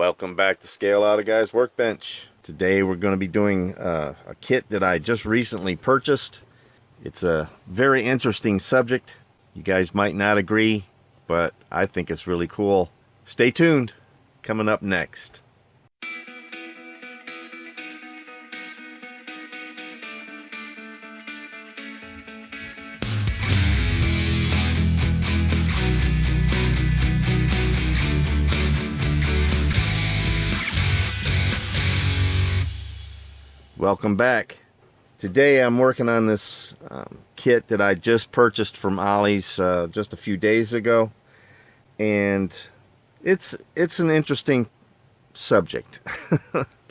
Welcome back to Scale Out a Guy's Workbench. Today we're going to be doing a kit that I just recently purchased. It's a very interesting subject. You guys might not agree, but I think it's really cool. Stay tuned. Coming up next. Welcome back. Today I'm working on this kit that I just purchased from Ollie's just a few days ago, and it's an interesting subject.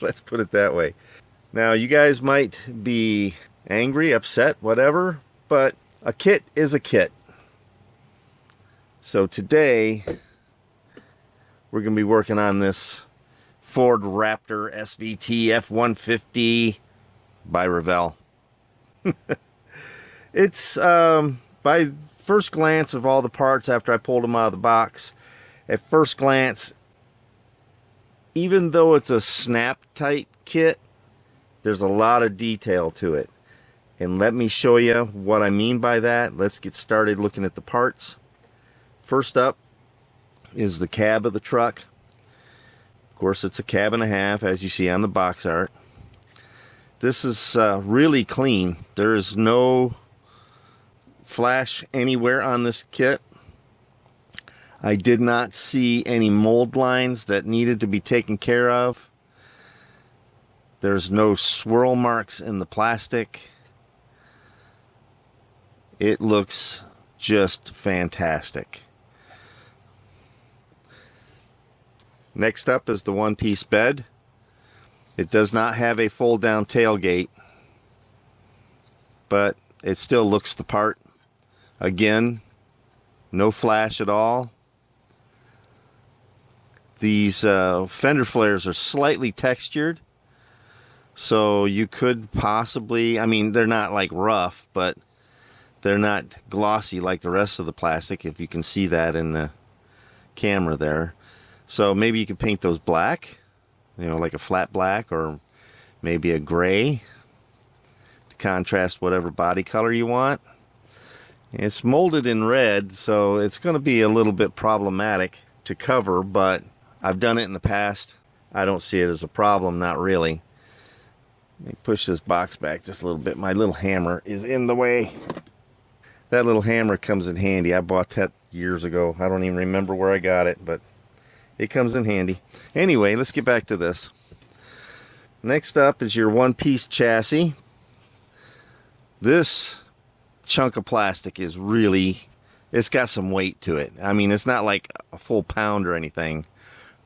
Let's put it that way. Now you guys might be angry, upset, whatever, but a kit is a kit. So today we're going to be working on this Ford Raptor SVT F-150 by Revell. It's by first glance of all the parts after I pulled them out of the box, at first glance, even though it's a snap tight kit, there's a lot of detail to it. And let me show you what I mean by that. Let's get started looking at the parts. First up is the cab of the truck. Of course, it's a cab and a half, as you see on the box art. This is really clean. There is no flash anywhere on this kit. I did not see any mold lines that needed to be taken care of. There's no swirl marks in the plastic. It looks just fantastic. Next up is the one-piece bed. It does not have a fold-down tailgate, but it still looks the part. Again, no flash at all. These fender flares are slightly textured, so you could possibly, I mean, they're not like rough, but they're not glossy like the rest of the plastic, if you can see that in the camera there. So maybe you could paint those black, you know, like a flat black, or maybe a gray to contrast whatever body color you want. It's molded in red, so it's going to be a little bit problematic to cover, but I've done it in the past. I don't see it as a problem, not really. Let me push this box back just a little bit. My little hammer is in the way. That little hammer comes in handy. I bought that years ago. I don't even remember where I got it, but it comes in handy. Anyway, let's get back to this. Next up is your one-piece chassis. This chunk of plastic is really, it's got some weight to it. I mean, it's not like a full pound or anything,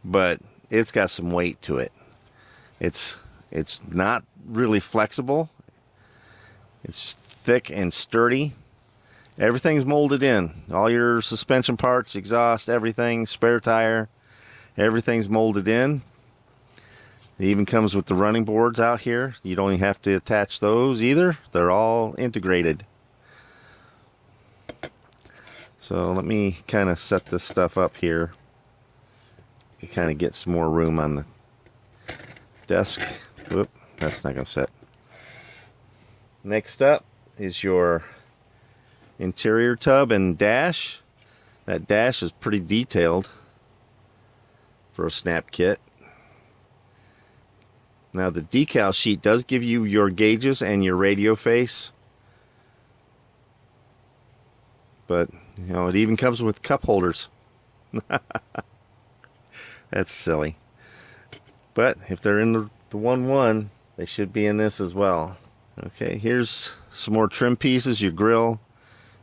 but it's got some weight to it. It's not really flexible. It's thick and sturdy. Everything's molded in. All your suspension parts, exhaust, everything, spare tire, everything's molded in. It even comes with the running boards out here. You don't even have to attach those either. They're all integrated. So let me kind of set this stuff up here. You kind of get some more room on the desk. Whoop, that's not going to set. Next up is your interior tub and dash. That dash is pretty detailed for a snap kit. Now the decal sheet does give you your gauges and your radio face, but you know, it even comes with cup holders. That's silly, but if they're in the 1-1, they should be in this as well. Okay, here's some more trim pieces. Your grill,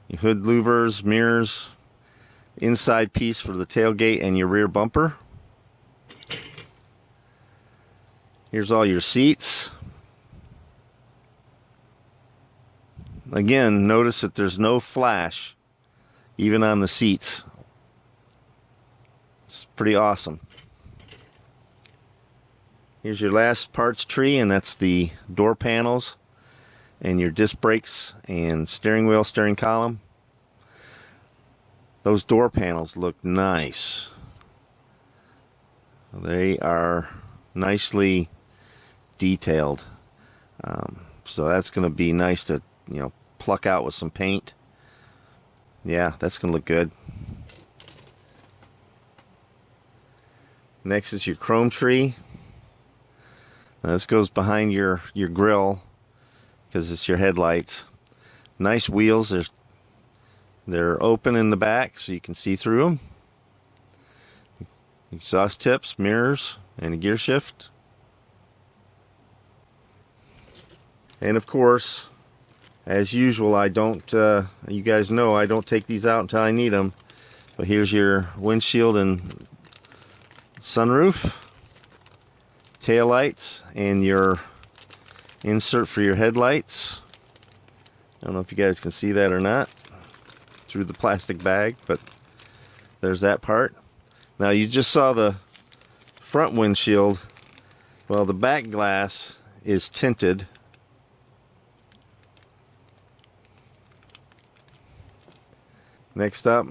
your hood louvers, mirrors, inside piece for the tailgate and your rear bumper. Here's all your seats. Again, notice that there's no flash even on the seats. It's pretty awesome. Here's your last parts tree, and that's the door panels and your disc brakes and steering wheel, steering column. Those door panels look nice. They are nicely detailed. So that's going to be nice to, pluck out with some paint. Yeah, that's going to look good. Next is your chrome tree. Now this goes behind your grill because it's your headlights. Nice wheels. They're open in the back so you can see through them. Exhaust tips, mirrors, and a gear shift. And of course, as usual, I don't, you guys know I don't take these out until I need them. But here's your windshield and sunroof, tail lights, and your insert for your headlights. I don't know if you guys can see that or not through the plastic bag, but there's that part. Now you just saw the front windshield. Well, the back glass is tinted. Next up,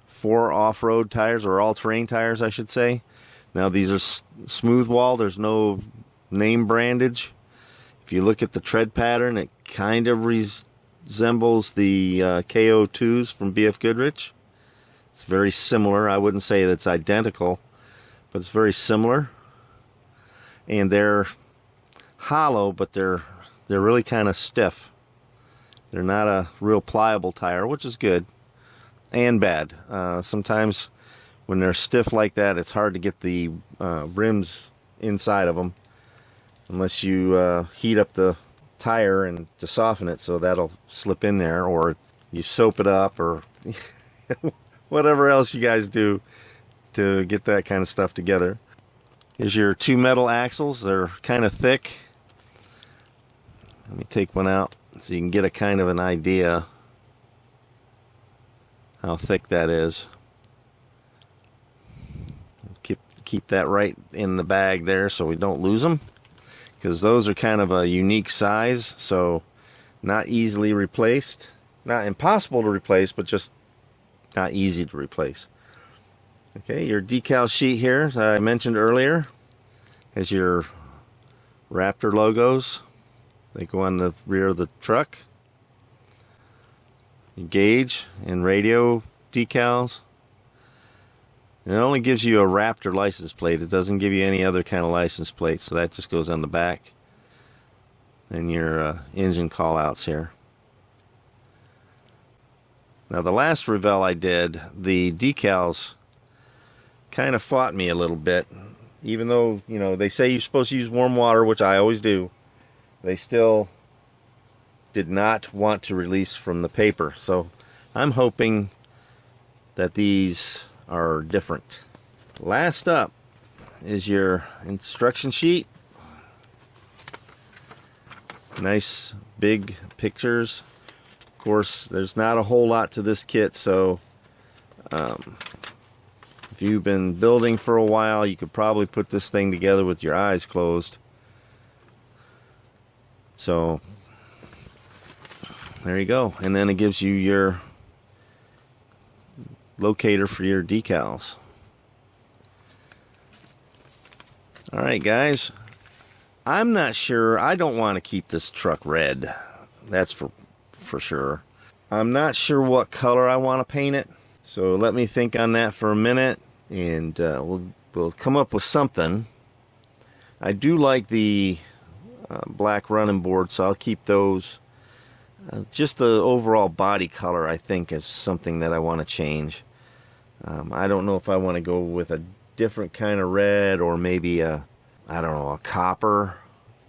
4 off-road tires, or all-terrain tires I should say. Now these are smooth wall, there's no name brandage. If you look at the tread pattern, it kind of resembles the KO2s from BF Goodrich. It's very similar. I wouldn't say that it's identical, but it's very similar. And they're hollow, but they're really kind of stiff. They're not a real pliable tire, which is good and bad. Sometimes when they're stiff like that, it's hard to get the rims inside of them unless you heat up the tire and to soften it, so that'll slip in there, or you soap it up, or whatever else you guys do to get that kind of stuff together. Here's your 2 metal axles. They're kind of thick. Let me take one out so you can get a kind of an idea how thick that is. Keep that right in the bag there so we don't lose them, because those are kind of a unique size, so not easily replaced. Not impossible to replace, but just not easy to replace. Okay, your decal sheet here, as I mentioned earlier, has your Raptor logos. They go on the rear of the truck. Your gauge and radio decals. And it only gives you a Raptor license plate. It doesn't give you any other kind of license plate, so that just goes on the back. And your engine callouts here. Now the last Revell I did, the decals kind of fought me a little bit. Even though, they say you're supposed to use warm water, which I always do, they still did not want to release from the paper. So I'm hoping that these are different. Last up is your instruction sheet. Nice big pictures. Of course, there's not a whole lot to this kit, so if you've been building for a while, you could probably put this thing together with your eyes closed. So there you go. And then it gives you your locator for your decals. Alright guys, I'm not sure. I don't want to keep this truck red. That's for sure. I'm not sure what color I want to paint it. So let me think on that for a minute, and we'll come up with something. I do like the black running boards, so I'll keep those. Just the overall body color, I think, is something that I want to change. I don't know if I want to go with a different kind of red, or maybe I don't know, a copper,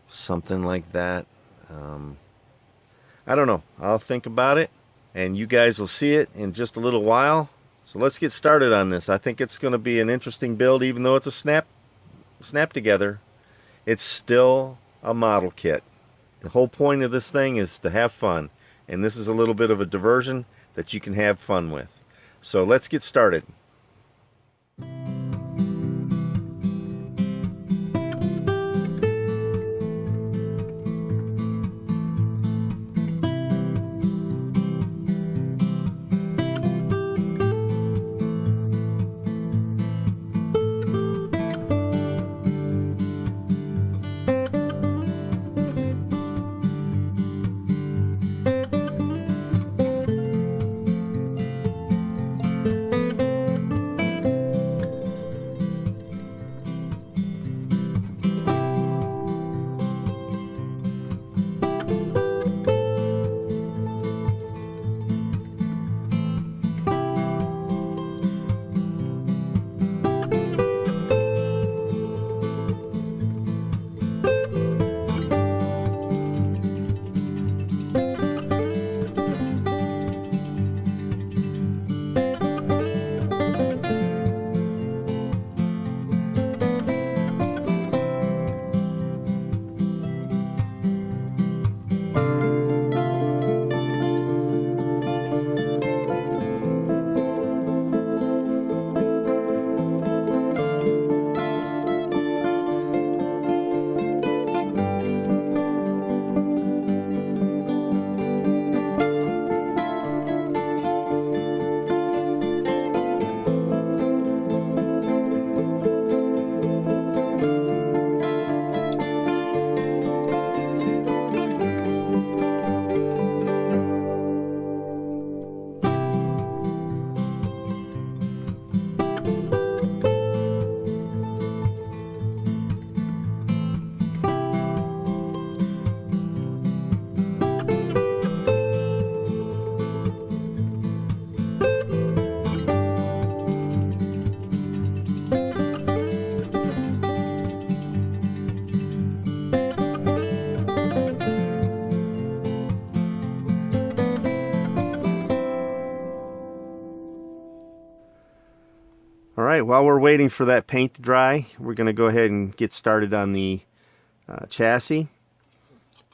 something like that. I don't know. I'll think about it, and you guys will see it in just a little while. So let's get started on this. I think it's going to be an interesting build, even though it's a snap together. It's still a model kit. The whole point of this thing is to have fun, and this is a little bit of a diversion that you can have fun with. So let's get started. Alright, while we're waiting for that paint to dry, we're going to go ahead and get started on the chassis.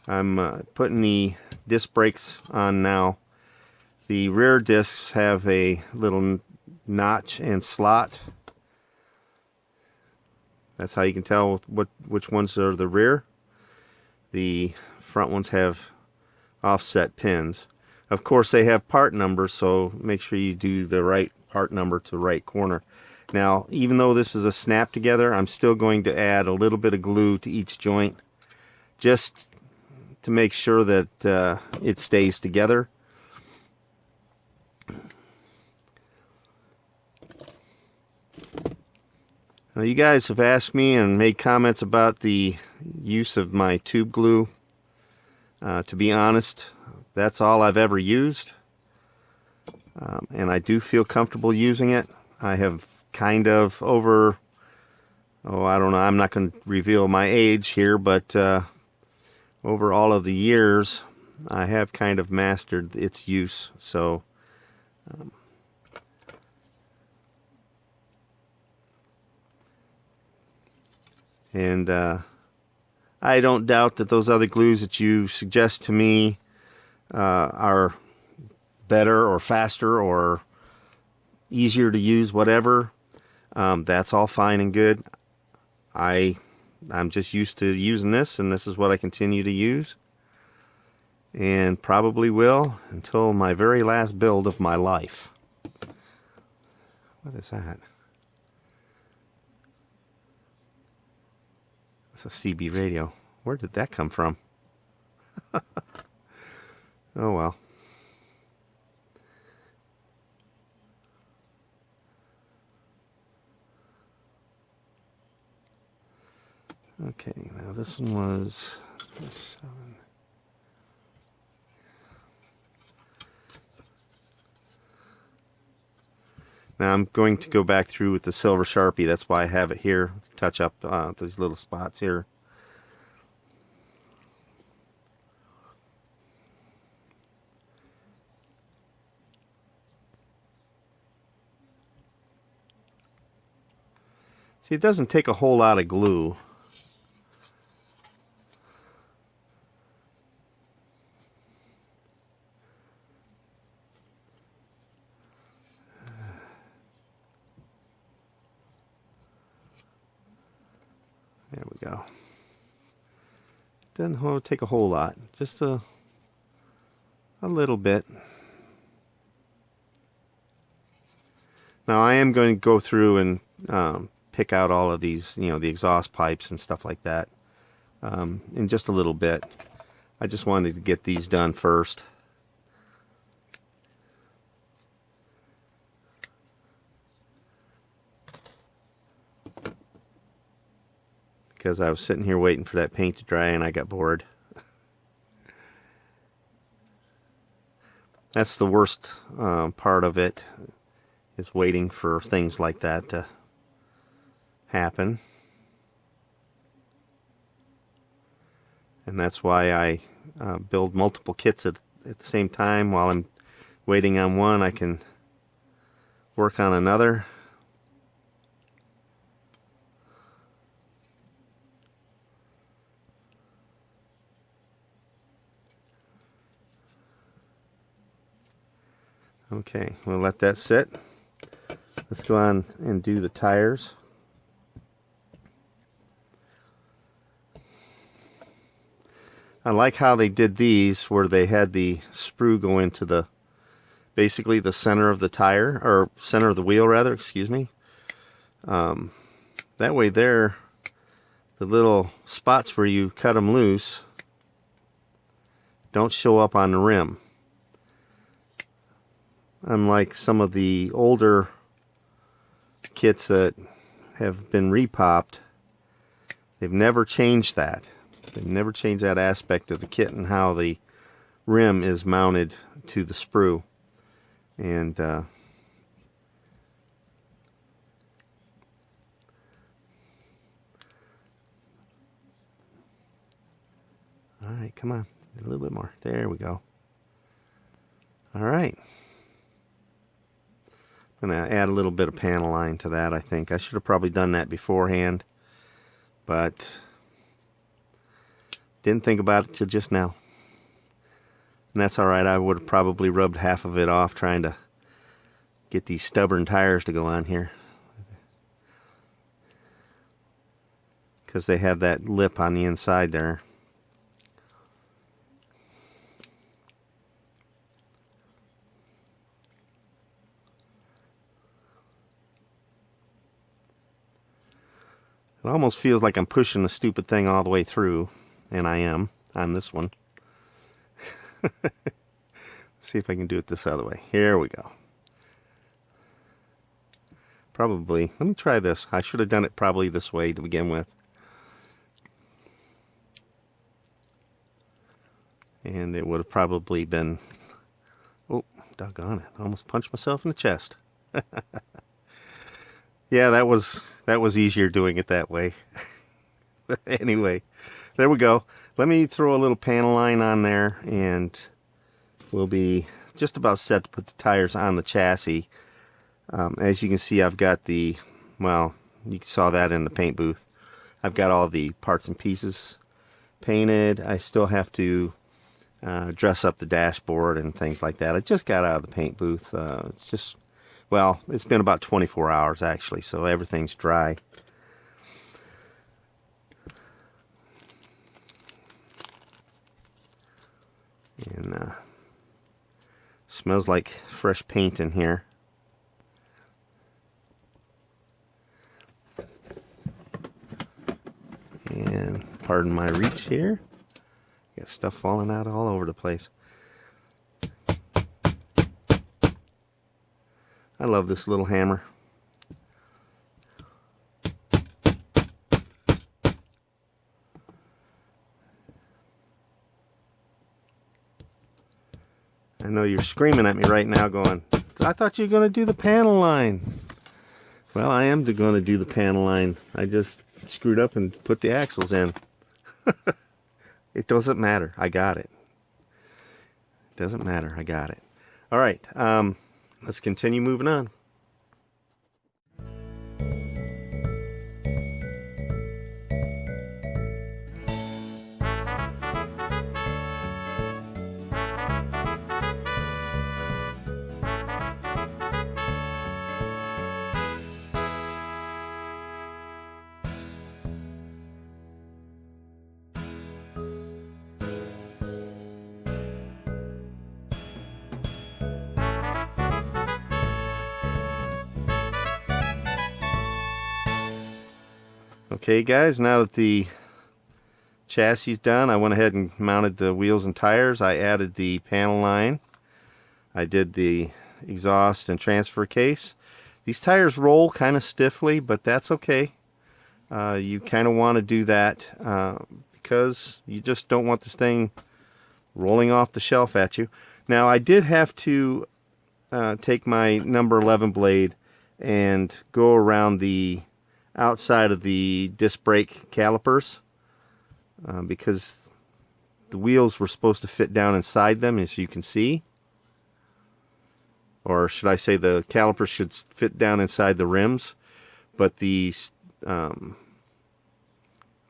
I'm putting the disc brakes on now. The rear discs have a little notch and slot. That's how you can tell which ones are the rear. The front ones have offset pins. Of course, they have part numbers, so make sure you do the right part number to the right corner. Now, even though this is a snap together, I'm still going to add a little bit of glue to each joint, just to make sure that it stays together. Now, you guys have asked me and made comments about the use of my tube glue. To be honest, that's all I've ever used, and I do feel comfortable using it. I have kind of over, I don't know, I'm not going to reveal my age here, but over all of the years, I have kind of mastered its use. So, and I don't doubt that those other glues that you suggest to me are better or faster or easier to use, whatever. That's all fine and good. I'm just used to using this, and this is what I continue to use, and probably will until my very last build of my life. What is that? It's a CB radio. Where did that come from? Oh well. Okay, now this one was 7. Now I'm going to go back through with the silver Sharpie. That's why I have it here, to touch up these little spots here. See, it doesn't take a whole lot of glue. There we go. Doesn't take a whole lot, just a little bit. Now I am going to go through and pick out all of these, the exhaust pipes and stuff like that in just a little bit. I just wanted to get these done first. Because I was sitting here waiting for that paint to dry and I got bored. That's the worst part of it, is waiting for things like that to happen. And that's why I build multiple kits at the same time. While I'm waiting on one, I can work on another. Okay, we'll let that sit. Let's go on and do the tires. I like how they did these, where they had the sprue go into basically the center of the tire, or center of the wheel rather, excuse me. That way there, the little spots where you cut them loose don't show up on the rim. Unlike some of the older kits that have been repopped, they've never changed that. They've never changed that aspect of the kit and how the rim is mounted to the sprue. And all right, come on, a little bit more. There we go. All right. I'm going to add a little bit of panel line to that, I think. I should have probably done that beforehand, but didn't think about it till just now. And that's alright. I would have probably rubbed half of it off trying to get these stubborn tires to go on here, because they have that lip on the inside there. It almost feels like I'm pushing the stupid thing all the way through, and I am on this one. Let's see if I can do it this other way. Here we go. Probably, let me try this. I should have done it probably this way to begin with. And it would have probably been, oh, doggone it. I almost punched myself in the chest. Yeah, that was easier doing it that way. Anyway, there we go. Let me throw a little panel line on there, and we'll be just about set to put the tires on the chassis. As you can see, I've got the, well, you saw that in the paint booth. I've got all the parts and pieces painted. I still have to dress up the dashboard and things like that. I just got out of the paint booth. It's just, well, it's been about 24 hours actually, so everything's dry. And smells like fresh paint in here. And pardon my reach here. Got stuff falling out all over the place. I love this little hammer. I know you're screaming at me right now going, I thought you were going to do the panel line. Well, I am going to do the panel line. I just screwed up and put the axles in. It doesn't matter. I got it. It doesn't matter. I got it. All right. Let's continue moving on. Okay guys, now that the chassis is done, I went ahead and mounted the wheels and tires. I added the panel line. I did the exhaust and transfer case. These tires roll kind of stiffly, but that's okay. You kind of want to do that because you just don't want this thing rolling off the shelf at you. Now I did have to take my number 11 blade and go around the outside of the disc brake calipers because the wheels were supposed to fit down inside them, as you can see. Or should I say the calipers should fit down inside the rims, but the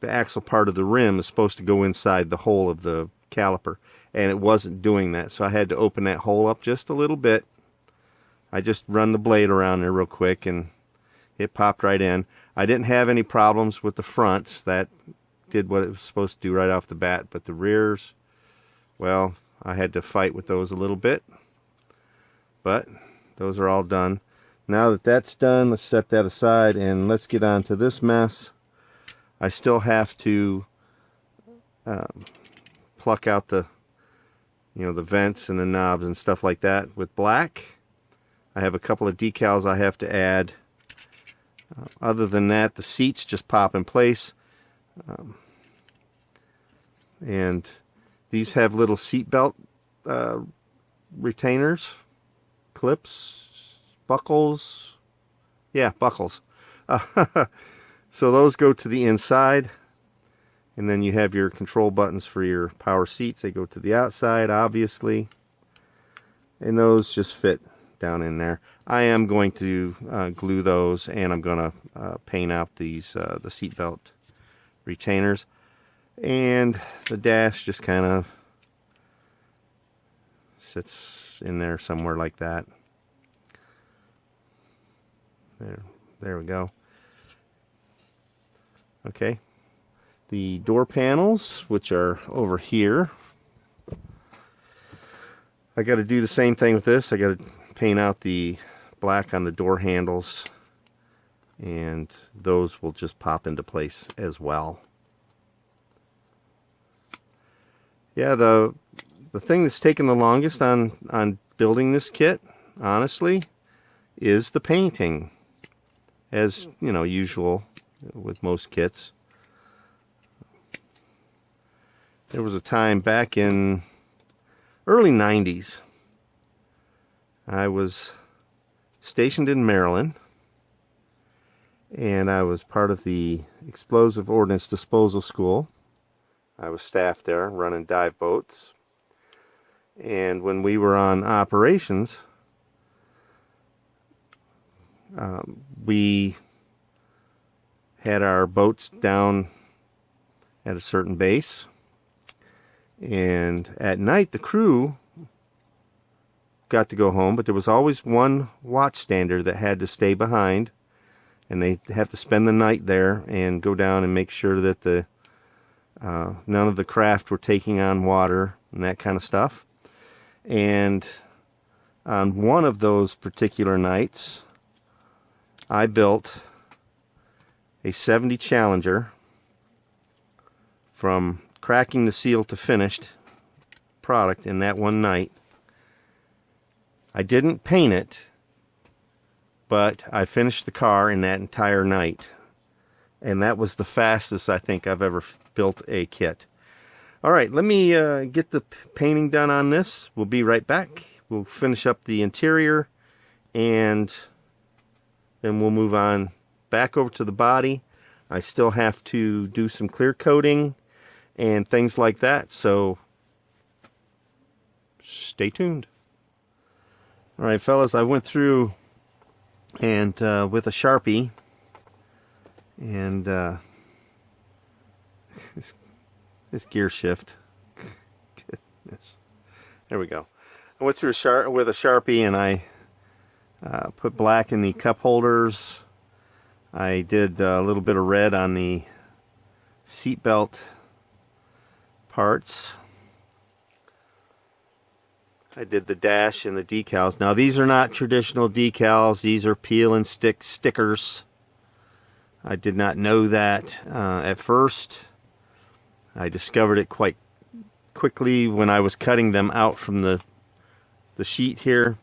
axle part of the rim is supposed to go inside the hole of the caliper, and it wasn't doing that, so I had to open that hole up just a little bit. I just run the blade around there real quick and it popped right in. I didn't have any problems with the fronts. That did what it was supposed to do right off the bat, but the rears, well, I had to fight with those a little bit. But those are all done. Now that that's done, let's set that aside and let's get on to this mess. I still have to pluck out the, the vents and the knobs and stuff like that with black. I have a couple of decals I have to add. Other than that, the seats just pop in place. And these have little seat belt retainers, clips, buckles. Yeah, buckles. So those go to the inside. And then you have your control buttons for your power seats. They go to the outside, obviously. And those just fit down in there. I am going to glue those, and I'm going to paint out these the seat belt retainers, and the dash just kind of sits in there somewhere like that. There we go. Okay, the door panels, which are over here, I got to do the same thing with this. I got to paint out the black on the door handles, and those will just pop into place as well. Yeah, the thing that's taken the longest on building this kit, honestly, is the painting, as you know, usual with most kits. There was a time back in early 90s, I was stationed in Maryland, and I was part of the Explosive Ordnance Disposal School. I was staffed there running dive boats, and when we were on operations, we had our boats down at a certain base, and at night the crew got to go home, but there was always one watchstander that had to stay behind, and they have to spend the night there and go down and make sure that the none of the craft were taking on water and that kind of stuff. And on one of those particular nights, I built a 70 Challenger from cracking the seal to finished product in that one night. I didn't paint it, but I finished the car in that entire night, and that was the fastest I think I've ever built a kit. All right, let me get the painting done on this. We'll be right back. We'll finish up the interior, and then we'll move on back over to the body. I still have to do some clear coating and things like that, so stay tuned. All right, fellas, I went through and with a Sharpie, and this gear shift, goodness, there we go. I went through with a Sharpie, and I put black in the cup holders. I did a little bit of red on the seat belt parts. I did the dash and the decals. Now these are not traditional decals. These are peel and stick stickers. I did not know that at first. I discovered it quite quickly when I was cutting them out from the sheet here.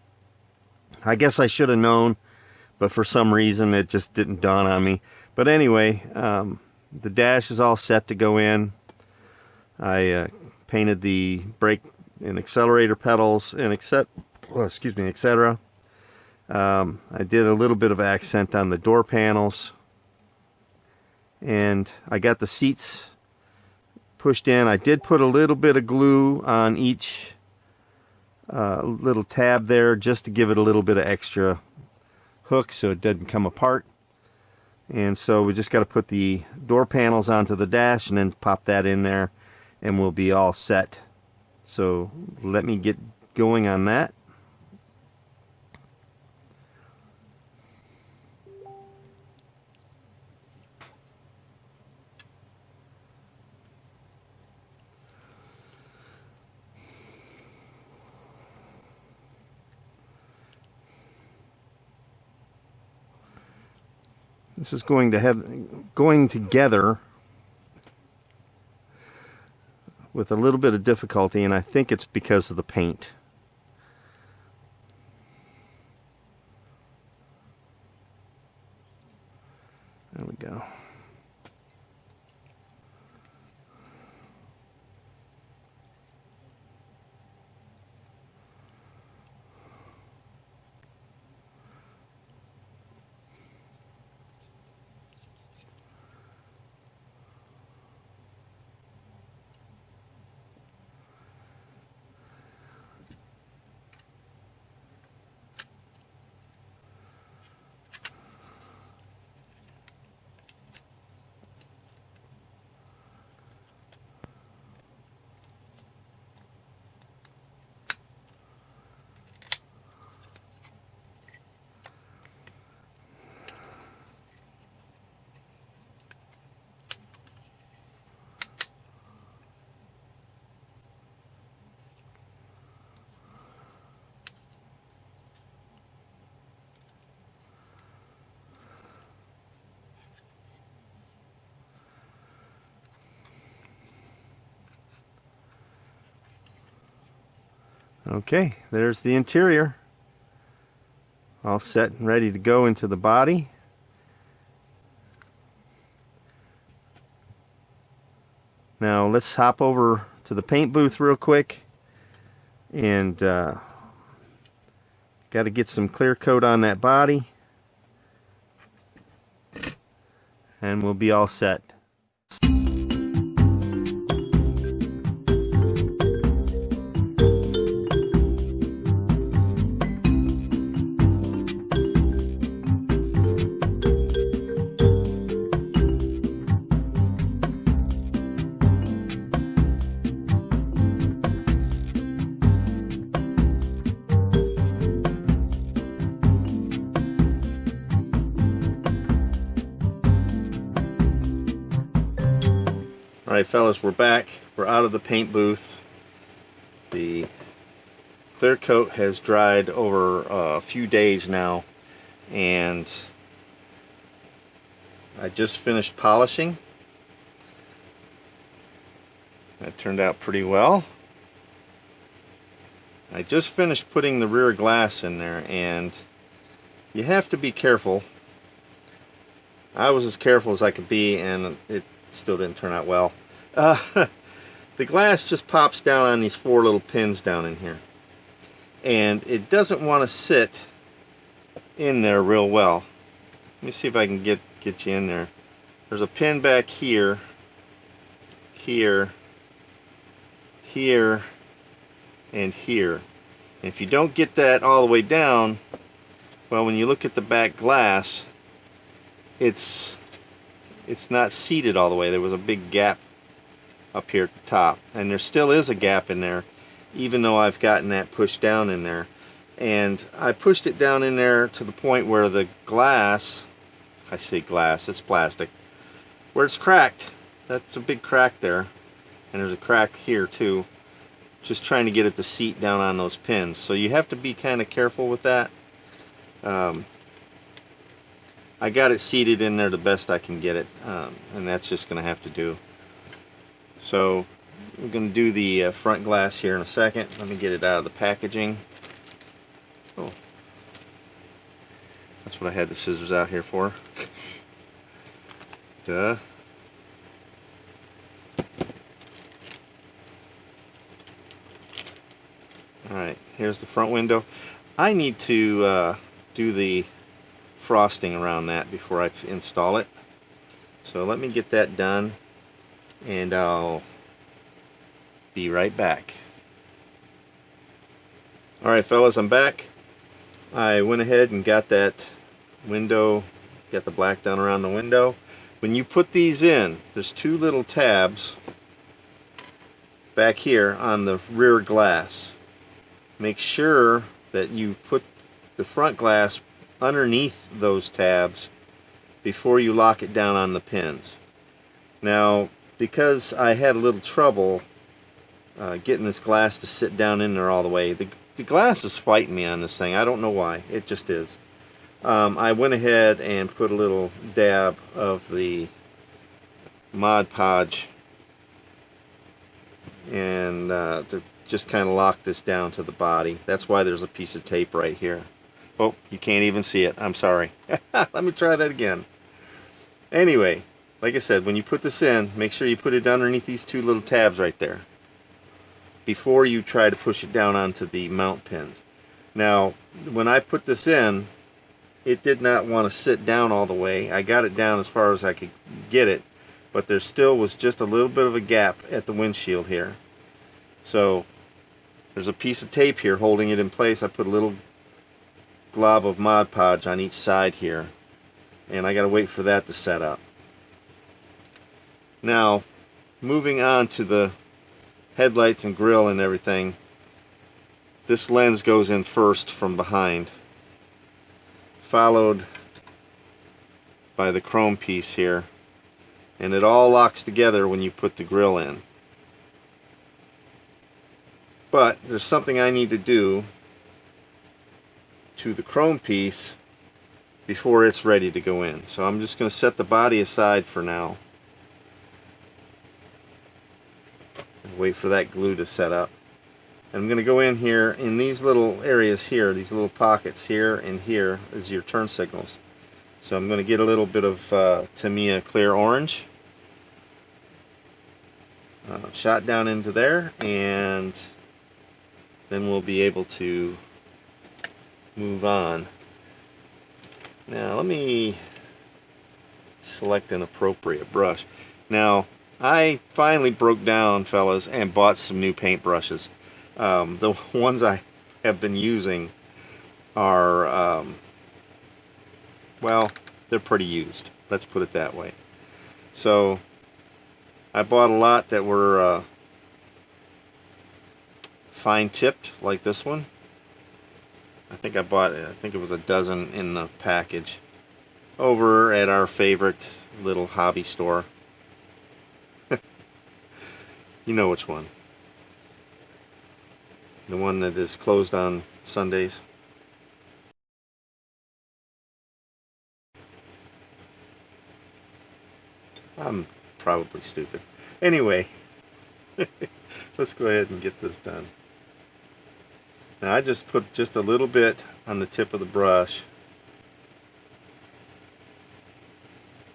I guess I should have known, but for some reason it just didn't dawn on me. But anyway, the dash is all set to go in. I painted the brake and accelerator pedals and etc. I did a little bit of accent on the door panels, and I got the seats pushed in. I did put a little bit of glue on each little tab there, just to give it a little bit of extra hook so it doesn't come apart. And so we just got to put the door panels onto the dash and then pop that in there, and we'll be all set. So let me get going on that. This is going together with a little bit of difficulty, and I think it's because of the paint. There we go. Okay, there's the interior. All set and ready to go into the body. Now let's hop over to the paint booth real quick and got to get some clear coat on that body and we'll be all set. Alright fellas, we're back. We're out of the paint booth. The clear coat has dried over a few days now, and I just finished polishing. That turned out pretty well. I just finished putting the rear glass in there, and you have to be careful. I was as careful as I could be, and it still didn't turn out well. The glass just pops down on these 4 little pins down in here, and it doesn't want to sit in there real well. Let me see if I can get you in there. There's a pin back here, here, here, and here. And if you don't get that all the way down, well, when you look at the back glass, it's not seated all the way. There was a big gap up here at the top, and there still is a gap in there, even though I've gotten that pushed down in there. And I pushed it down in there to the point where the glass, I say glass, it's plastic, where it's cracked. That's a big crack there, and there's a crack here too, just trying to get it to seat down on those pins. So you have to be kind of careful with that. I got it seated in there the best I can get it, and that's just going to have to do. So we're going to do the front glass here in a second. Let me get it out of the packaging. Oh, that's what I had the scissors out here for. Duh. Alright, here's the front window. I need to do the frosting around that before I install it. So let me get that done, and I'll be right back. Alright fellas, I'm back. I went ahead and got that window, got the black done around the window. When you put these in, there's 2 little tabs back here on the rear glass. Make sure that you put the front glass underneath those tabs before you lock it down on the pins. Now, because I had a little trouble getting this glass to sit down in there all the way, the glass is fighting me on this thing. I don't know why, it just is. I went ahead and put a little dab of the Mod Podge and to just kind of lock this down to the body. That's why there's a piece of tape right here. Oh, you can't even see it. I'm sorry. Let me try that again. Anyway, like I said, when you put this in, make sure you put it underneath these 2 little tabs right there before you try to push it down onto the mount pins. Now, when I put this in, it did not want to sit down all the way. I got it down as far as I could get it, but there still was just a little bit of a gap at the windshield here. So there's a piece of tape here holding it in place. I put a little glob of Mod Podge on each side here, and I gotta wait for that to set up. Now, moving on to the headlights and grille and everything, this lens goes in first from behind, followed by the chrome piece here, and it all locks together when you put the grille in. But there's something I need to do to the chrome piece before it's ready to go in. So I'm just going to set the body aside for now and wait for that glue to set up. I'm going to go in here in these little areas here, these little pockets here and here is your turn signals. So I'm going to get a little bit of Tamiya clear orange shot down into there, and then we'll be able to move on. Now let me select an appropriate brush. Now I finally broke down, fellas, and bought some new paint brushes. The ones I have been using are, well, they're pretty used. Let's put it that way. So I bought a lot that were fine tipped, like this one. I think it was a dozen in the package over at our favorite little hobby store. You know which one. The one that is closed on Sundays. I'm probably stupid. Anyway, let's go ahead and get this done. Now I just put just a little bit on the tip of the brush,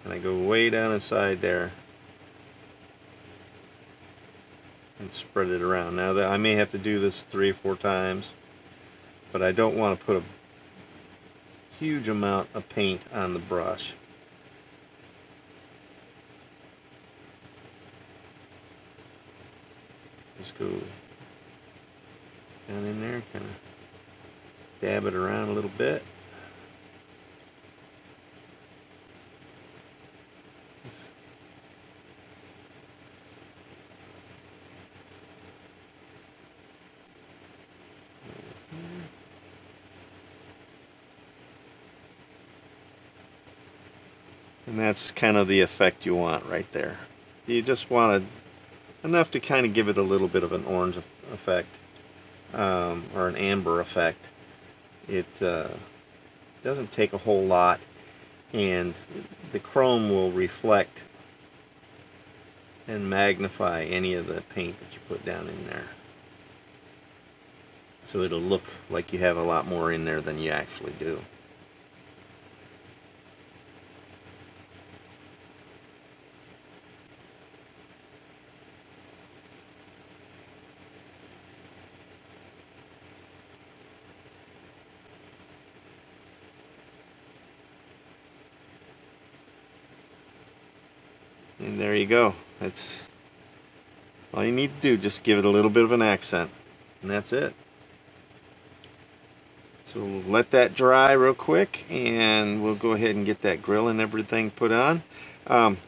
and I go way down inside there and spread it around. Now that I may have to do this 3 or 4 times, but I don't want to put a huge amount of paint on the brush. Just go down in there, kind of dab it around a little bit. And that's kind of the effect you want right there. You just want enough to kind of give it a little bit of an orange effect, or an amber effect. It doesn't take a whole lot, and the chrome will reflect and magnify any of the paint that you put down in there. So it'll look like you have a lot more in there than you actually do. And there you go. That's all you need to do. Just give it a little bit of an accent, and that's it. So we'll let that dry real quick, and we'll go ahead and get that grill and everything put on.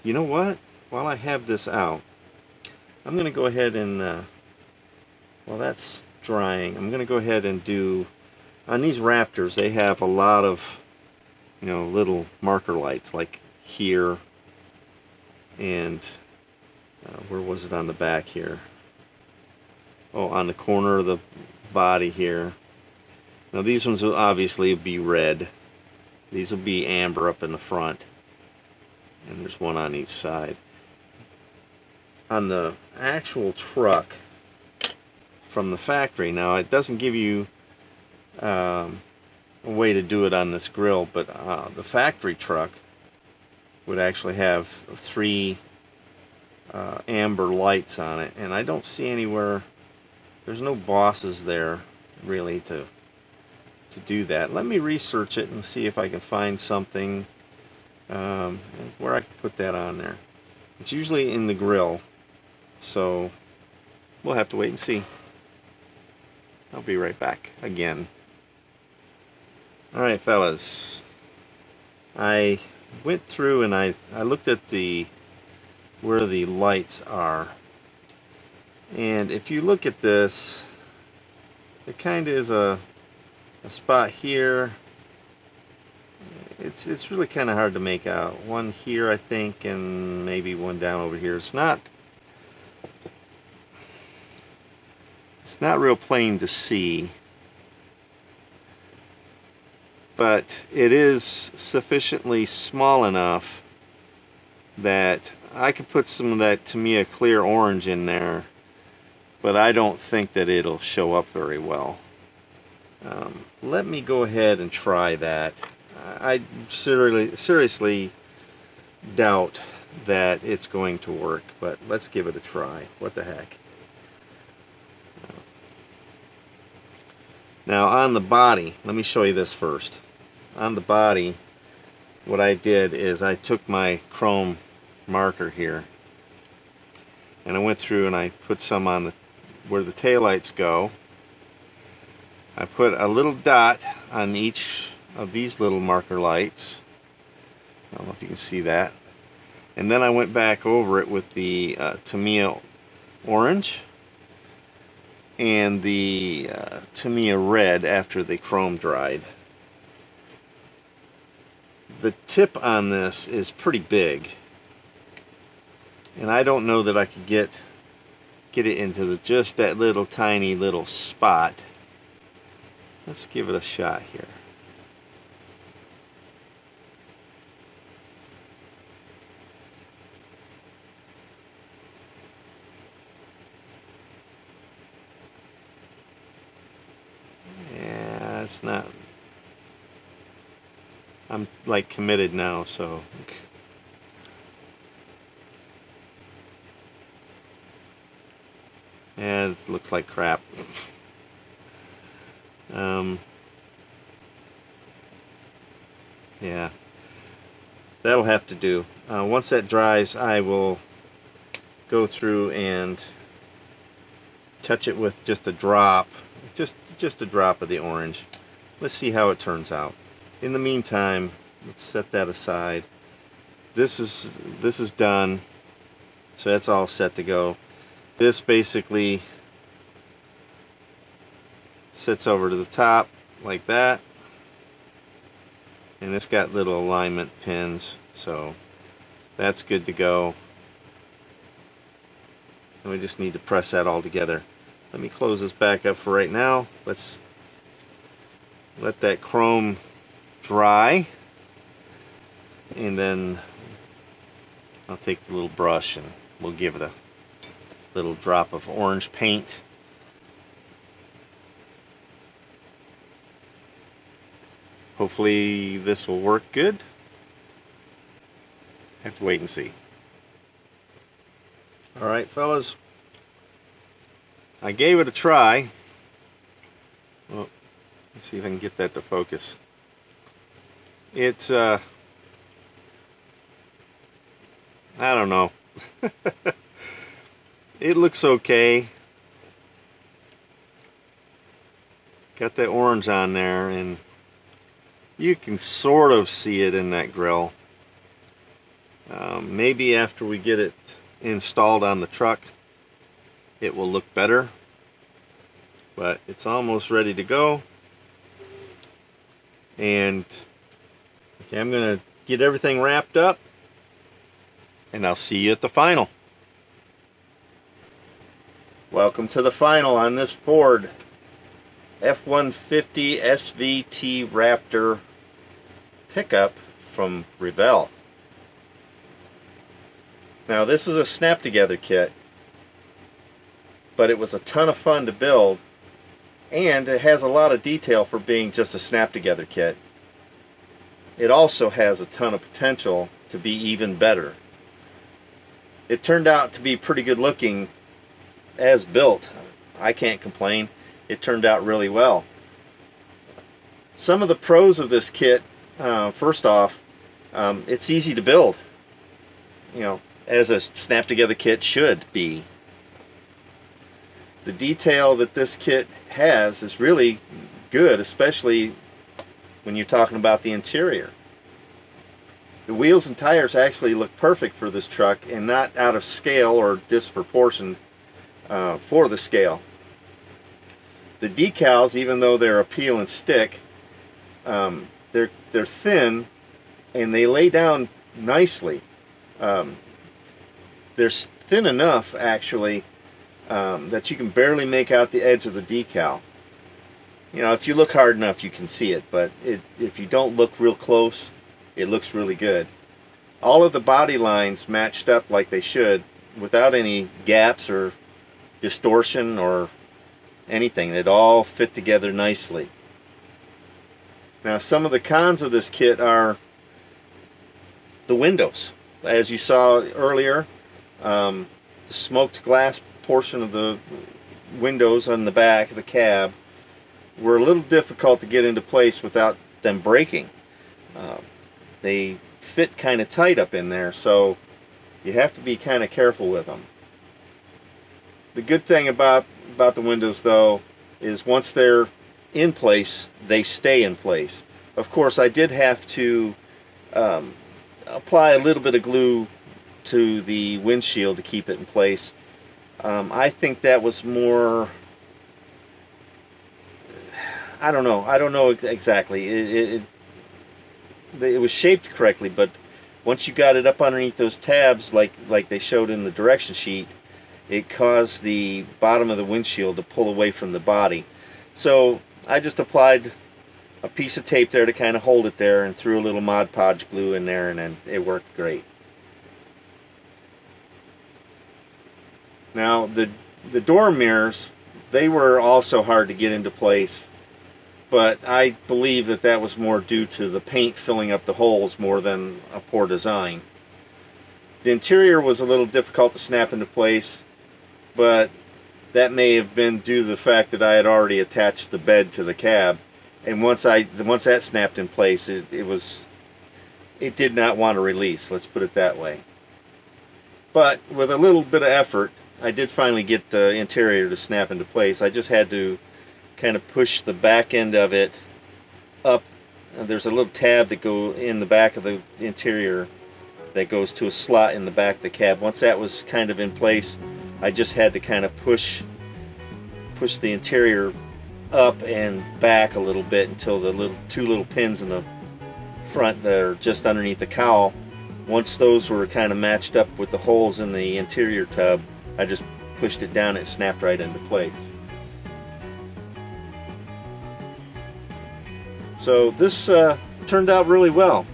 You know what? While I have this out, I'm going to go ahead and, while that's drying, I'm going to go ahead and do, on these Raptors, they have a lot of, you know, little marker lights, like here, and where was it on the back here? Oh, on the corner of the body here. Now these ones will obviously be red. These will be amber up in the front, and there's one on each side. On the actual truck from the factory, now it doesn't give you a way to do it on this grill, but the factory truck would actually have 3 amber lights on it, and I don't see anywhere, there's no bosses there really to do that. Let me research it and see if I can find something where I can put that on there. It's usually in the grill, so we'll have to wait and see. I'll be right back again. Alright fellas, I went through and I looked at where the lights are, and if you look at this, it kind of is a spot here. It's really kind of hard to make out. One here, I think, and maybe one down over here. It's not real plain to see, but it is sufficiently small enough that I could put some of that Tamiya clear orange in there but I don't think that it'll show up very well. Let me go ahead and try that. I seriously doubt that it's going to work, but let's give it a try. What the heck. Now on the body, let me show you this first. On the body, what I did is I took my chrome marker here and I went through and I put some on where the taillights go. I put a little dot on each of these little marker lights. I don't know if you can see that. And then I went back over it with the Tamiya orange and the Tamiya red after the chrome dried. The tip on this is pretty big, and I don't know that I could get it into just that little tiny little spot. Let's give it a shot here. Yeah, it's not. I'm like committed now, so. Yeah, it looks like crap. Yeah, that'll have to do. Once that dries, I will go through and touch it with just a drop, just a drop of the orange. Let's see how it turns out. In the meantime, let's set that aside. This is done, so that's all set to go. This basically sits over to the top like that, and it's got little alignment pins, so that's good to go. And we just need to press that all together. Let me close this back up for right now. Let's let that chrome dry, and then I'll take the little brush and we'll give it a little drop of orange paint. Hopefully this will work good. Have to wait and see. Alright fellas, I gave it a try. Well, let's see if I can get that to focus. It's I don't know. It looks okay. Got that orange on there, and you can sort of see it in that grill. Maybe after we get it installed on the truck, it will look better. But it's almost ready to go. And okay, I'm going to get everything wrapped up, and I'll see you at the final. Welcome to the final on this Ford F-150 SVT Raptor pickup from Revell. Now this is a snap together kit, but it was a ton of fun to build, and it has a lot of detail for being just a snap together kit. It also has a ton of potential to be even better. It turned out to be pretty good looking as built. I can't complain. It turned out really well. Some of the pros of this kit, first off, it's easy to build, you know, as a snap together kit should be. The detail that this kit has is really good, especially when you're talking about the interior. The wheels and tires actually look perfect for this truck and not out of scale or disproportion for the scale. The decals, even though they're a peel and stick, they're thin and they lay down nicely. They're thin enough actually that you can barely make out the edge of the decal. You know, if you look hard enough you can see it, but if you don't look real close, it looks really good. All of the body lines matched up like they should, without any gaps or distortion or anything. It all fit together nicely. Now, some of the cons of this kit are the windows. As you saw earlier, the smoked glass portion of the windows on the back of the cab were a little difficult to get into place without them breaking. They fit kind of tight up in there, so you have to be kind of careful with them. The good thing about the windows, though, is once they're in place, they stay in place. Of course, I did have to apply a little bit of glue to the windshield to keep it in place. I think that was more, I don't know exactly. It was shaped correctly, but once you got it up underneath those tabs like they showed in the direction sheet, it caused the bottom of the windshield to pull away from the body. So I just applied a piece of tape there to kind of hold it there and threw a little Mod Podge glue in there, and then it worked great. Now the door mirrors, they were also hard to get into place, but I believe that was more due to the paint filling up the holes more than a poor design. The interior was a little difficult to snap into place, but that may have been due to the fact that I had already attached the bed to the cab, and once that snapped in place, it did not want to release, let's put it that way. But with a little bit of effort, I did finally get the interior to snap into place. I just had to kind of push the back end of it up. There's a little tab that goes in the back of the interior that goes to a slot in the back of the cab. Once that was kind of in place, I just had to kind of push the interior up and back a little bit until the two little pins in the front that are just underneath the cowl, once those were kind of matched up with the holes in the interior tub, I just pushed it down and it snapped right into place. So this turned out really well.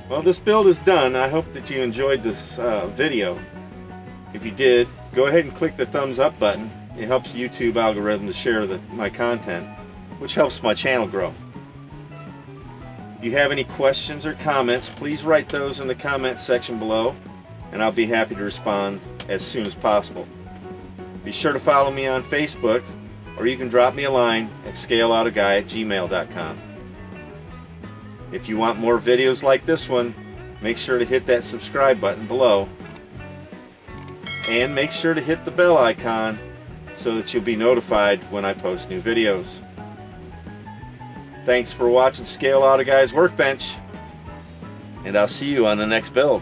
Well, this build is done. I hope that you enjoyed this video. If you did, go ahead and click the thumbs up button. It helps the YouTube algorithm to share my content, which helps my channel grow. If you have any questions or comments, please write those in the comments section below, and I'll be happy to respond as soon as possible. Be sure to follow me on Facebook, or you can drop me a line at scaleoutaguy@gmail.com. If you want more videos like this one, make sure to hit that subscribe button below, and make sure to hit the bell icon so that you'll be notified when I post new videos. Thanks for watching Scale Out a Guy's Workbench, and I'll see you on the next build.